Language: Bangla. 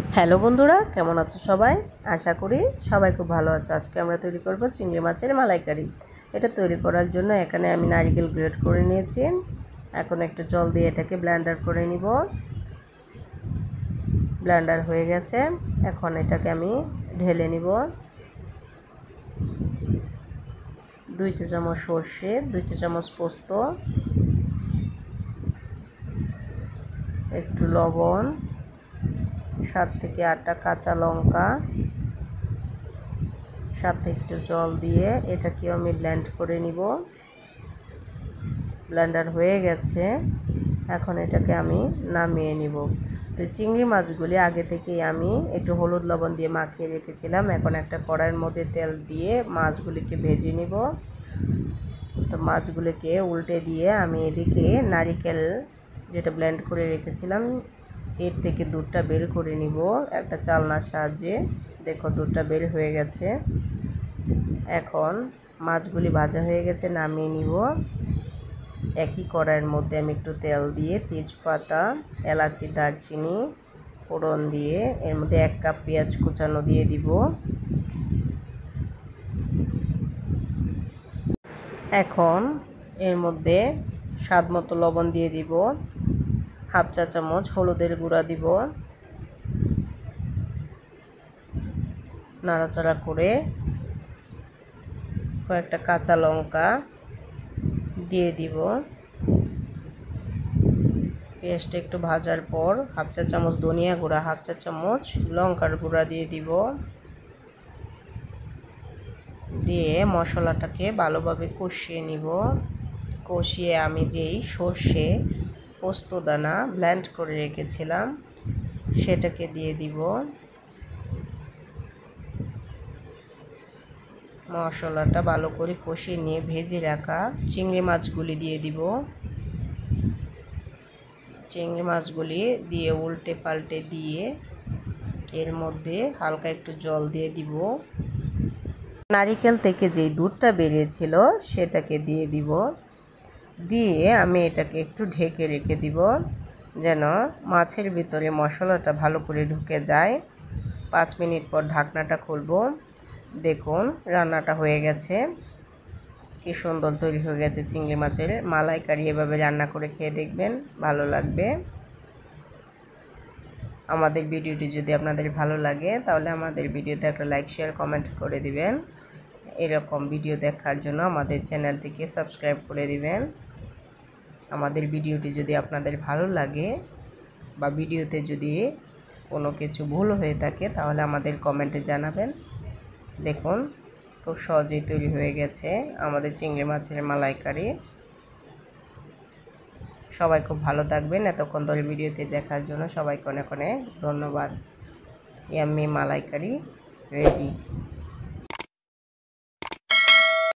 হ্যালো বন্ধুরা, কেমন আছো সবাই? আশা করি সবাই খুব ভালো আছো। আজকে আমরা তৈরি করব চিংড়ি মাছের মালাইকারি। এটা তৈরি করার জন্য এখানে আমি নারকেল গ্রেট করে নিয়েছি। এখন একটু জল দিয়ে এটাকে ব্লেন্ডার করে নিব। ব্লেন্ডার হয়ে গেছে, এখন এটাকে আমি ঢেলে নিব। 2 চা চামচ সর্ষে, 2 চা চামচ পোস্ত, একটু লবণ, 7 থেকে 8টা কাঁচা লঙ্কা, সাথে একটু জল দিয়ে এটাকেও আমি ব্লেন্ড করে নিব। ব্লেন্ডার হয়ে গেছে, এখন এটাকে আমি নামিয়ে নিব। তো চিংড়ি মাছগুলি আগে থেকেই আমি একটু হলুদ লবণ দিয়ে মাখিয়ে রেখেছিলাম। এখন একটা কড়াইয়ের মধ্যে তেল দিয়ে মাছগুলিকে ভেজে নিব। তো মাছগুলিকে উল্টে দিয়ে আমি এদিকে নারকেল যেটা ব্লেন্ড করে রেখেছিলাম এর থেকে দুধটা বের করে নিব একটা চালনার সাহায্যে। দেখো দুধটা বের হয়ে গেছে। এখন মাছগুলি ভাজা হয়ে গেছে, নামিয়ে নিব। একই কড়াইয়ের মধ্যে আমি একটু তেল দিয়ে তেজপাতা, এলাচি, দারচিনি ফোড়ন দিয়ে এর মধ্যে 1 কাপ পেঁয়াজ কুচানো দিয়ে দিব। এখন এর মধ্যে স্বাদ মতো লবণ দিয়ে দিব, হাফ চা চামচ হলুদের গুঁড়া দিব। নাড়াচাড়া করে কয়েকটা কাঁচা লঙ্কা দিয়ে দিব। পেঁয়াজটা একটু ভাজার পর হাফ চা চামচ ধনিয়া গুঁড়া, হাফ চা চামচ লঙ্কার গুঁড়া দিয়ে দিব। দিয়ে মশলাটাকে ভালোভাবে কষিয়ে নিব। কষিয়ে আমি যেই সর্ষে পোস্তদানা ব্লেন্ড করে রেখেছিলাম সেটাকে দিয়ে দিব। মশলাটা ভালো করে কষিয়ে নিয়ে ভেজে রাখা চিংড়ি মাছগুলি দিয়ে দিব। চিংড়ি মাছগুলি দিয়ে উল্টে পাল্টে দিয়ে এর মধ্যে হালকা একটু জল দিয়ে দিব। নারিকেল থেকে যেই দুধটা বেরিয়েছিল সেটাকে দিয়ে দিব। দিয়ে আমি এটাকে একটু ঢেকে রেখে দিব যেন মাছের ভিতরে মশলাটা ভালো করে ঢুকে যায়। 5 মিনিট পর ঢাকনাটা খুলব। দেখুন রান্নাটা হয়ে গেছে, কি সুন্দর তৈরি হয়ে গেছে চিংড়ি মাছের মালাইকারি। এভাবে রান্না করে খেয়ে দেখবেন, ভালো লাগবে। আমাদের ভিডিওটি যদি আপনাদের ভালো লাগে তাহলে আমাদের ভিডিওতে একটা লাইক, শেয়ার, কমেন্ট করে দিবেন। এরকম ভিডিও দেখার জন্য আমাদের চ্যানেলটিকে সাবস্ক্রাইব করে দিবেন। আমাদের ভিডিওটি যদি আপনাদের ভালো লাগে বা ভিডিওতে যদি কোনো কিছু ভুল হয়ে থাকে তাহলে আমাদের কমেন্টে জানাবেন। দেখুন খুব সহজেই তৈরি হয়ে গেছে আমাদের চিংড়ি মাছের মালাইকারি। সবাই খুব ভালো থাকবেন। এতক্ষণ ধরে ভিডিওতে দেখার জন্য সবাইকে অনেক অনেক ধন্যবাদ। ইয়াম্মি মালাইকারি রেডি।